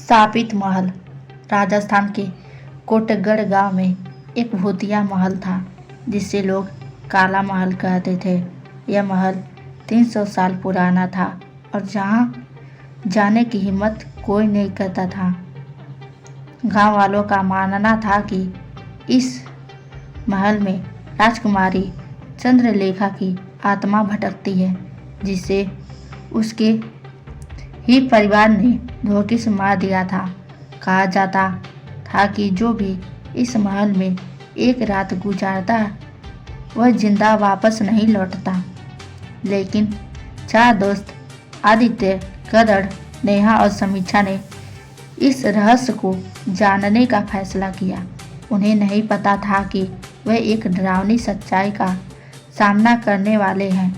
शापित महल। राजस्थान के कोटगढ़ गांव में एक भूतिया महल था जिसे लोग काला महल कहते थे। यह महल 300 साल पुराना था और जहां जाने की हिम्मत कोई नहीं करता था। गांव वालों का मानना था कि इस महल में राजकुमारी चंद्रलेखा की आत्मा भटकती है, जिसे उसके ही परिवार ने धोखे से मार दिया था। कहा जाता था कि जो भी इस महल में एक रात गुजारता वह जिंदा वापस नहीं लौटता। लेकिन 4 दोस्त आदित्य, गदड़, नेहा और समीक्षा ने इस रहस्य को जानने का फैसला किया। उन्हें नहीं पता था कि वह एक डरावनी सच्चाई का सामना करने वाले हैं।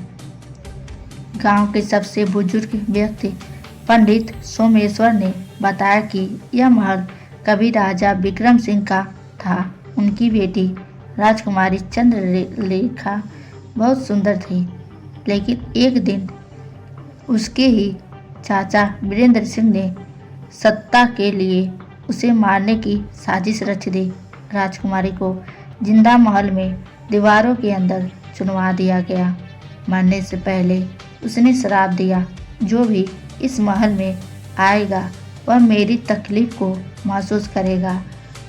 गांव के सबसे बुजुर्ग व्यक्ति पंडित सोमेश्वर ने बताया कि यह महल कभी राजा विक्रम सिंह का था। उनकी बेटी राजकुमारी चंद्रलेखा बहुत सुंदर थी, लेकिन एक दिन उसके ही चाचा वीरेंद्र सिंह ने सत्ता के लिए उसे मारने की साजिश रच दी। राजकुमारी को जिंदा महल में दीवारों के अंदर चुनवा दिया गया। मरने से पहले उसने श्राप दिया, जो भी इस महल में आएगा वह मेरी तकलीफ को महसूस करेगा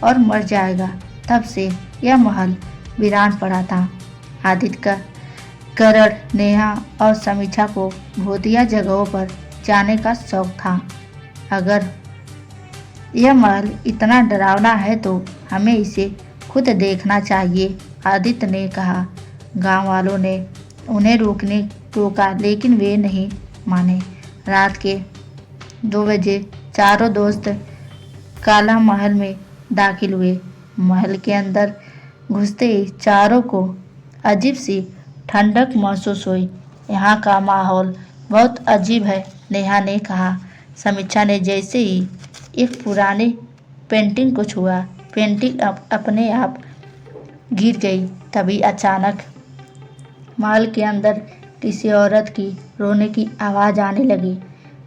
और मर जाएगा। तब से यह महल वीरान पड़ा था। आदित्य, गरुड़, नेहा और समीक्षा को भूतिया जगहों पर जाने का शौक था। अगर यह महल इतना डरावना है तो हमें इसे खुद देखना चाहिए, आदित्य ने कहा। गांव वालों ने उन्हें रोका, लेकिन वे नहीं माने। रात के 2 बजे चारों दोस्त काला महल में दाखिल हुए। महल के अंदर घुसते ही चारों को अजीब सी ठंडक महसूस हुई। यहाँ का माहौल बहुत अजीब है, नेहा ने कहा। समीक्षा ने जैसे ही एक पुरानी पेंटिंग को छुआ, पेंटिंग अपने आप गिर गई। तभी अचानक महल के अंदर किसी औरत की रोने की आवाज़ आने लगी।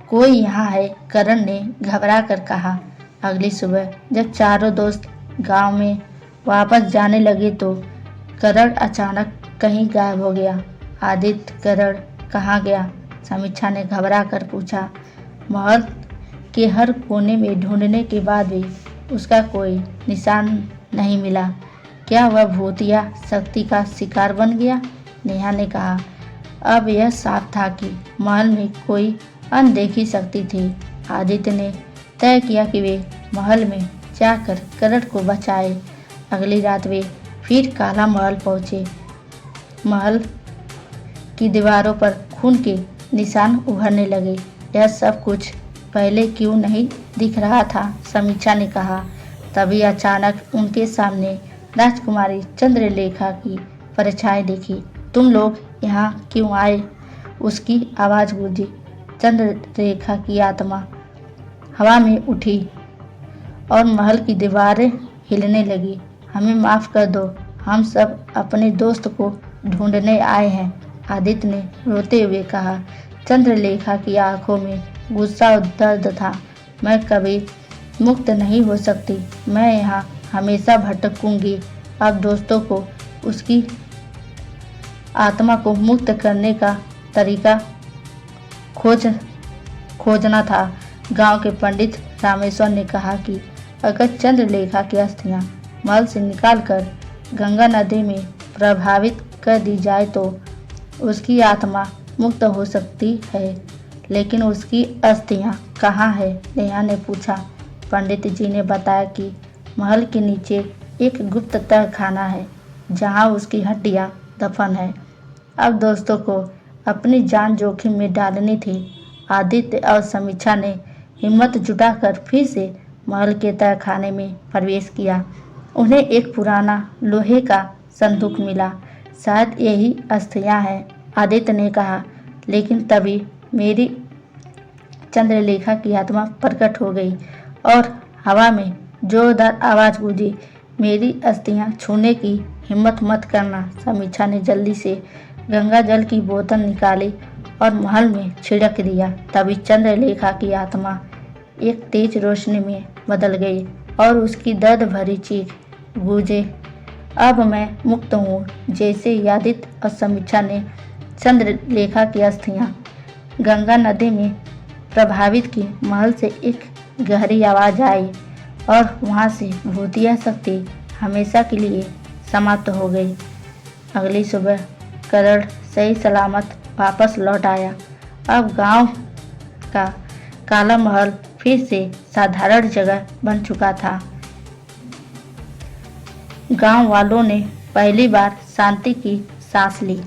कोई यहाँ है, करण ने घबरा कर कहा। अगली सुबह जब चारों दोस्त गांव में वापस जाने लगे तो करण अचानक कहीं गायब हो गया। आदित्य, करण कहाँ गया? समीक्षा ने घबरा कर पूछा। महल के हर कोने में ढूंढने के बाद भी उसका कोई निशान नहीं मिला। क्या वह भूतिया शक्ति का शिकार बन गया? नेहा ने कहा। अब यह साफ था कि महल में कोई अनदेखी शक्ति थी। आदित्य ने तय किया कि वे महल में जाकर करण को बचाए। अगली रात वे फिर काला महल पहुंचे। महल की दीवारों पर खून के निशान उभरने लगे। यह सब कुछ पहले क्यों नहीं दिख रहा था? समीक्षा ने कहा। तभी अचानक उनके सामने राजकुमारी चंद्रलेखा की परछाई दिखी। तुम लोग यहाँ क्यों आए? उसकी आवाज़ गूंजी। चंद्रलेखा की आत्मा हवा में उठी और महल की दीवारें हिलने लगी। हमें माफ़ कर दो, हम सब अपने दोस्त को ढूंढने आए हैं, आदित्य ने रोते हुए कहा। चंद्रलेखा की आंखों में गुस्सा और दर्द था। मैं कभी मुक्त नहीं हो सकती, मैं यहाँ हमेशा भटकूंगी। अब दोस्तों को उसकी आत्मा को मुक्त करने का तरीका खोजना था। गांव के पंडित रामेश्वर ने कहा कि अगर चंद्रलेखा की अस्थियां महल से निकालकर गंगा नदी में प्रभावित कर दी जाए तो उसकी आत्मा मुक्त हो सकती है। लेकिन उसकी अस्थियां कहाँ है? नेहा ने पूछा। पंडित जी ने बताया कि महल के नीचे एक गुप्त तहखाना है जहाँ उसकी हड्डियाँ दफन है। अब दोस्तों को अपनी जान जोखिम में डालनी थी। आदित्य और समीक्षा ने हिम्मत जुटाकर फिर से महल के तहखाने में प्रवेश किया। उन्हें एक पुराना लोहे का संदूक मिला। शायद यही अस्थियां हैं, आदित्य ने कहा। लेकिन तभी मेरी चंद्रलेखा की आत्मा प्रकट हो गई और हवा में जोरदार आवाज़ गूंजी। मेरी अस्थियां छूने की हिम्मत मत करना। समीक्षा ने जल्दी से गंगा जल की बोतल निकाली और महल में छिड़क दिया। तभी चंद्रलेखा की आत्मा एक तेज रोशनी में बदल गई और उसकी दर्द भरी चीख गूंजे, अब मैं मुक्त हूँ। जैसे यादित और समीक्षा ने चंद्रलेखा की अस्थियां गंगा नदी में प्रभावित की, महल से एक गहरी आवाज आई और वहां से भूतिया शक्ति हमेशा के लिए समाप्त हो गई। अगली सुबह करण सही सलामत वापस लौट आया। अब गांव का काला महल फिर से साधारण जगह बन चुका था। गांव वालों ने पहली बार शांति की सांस ली।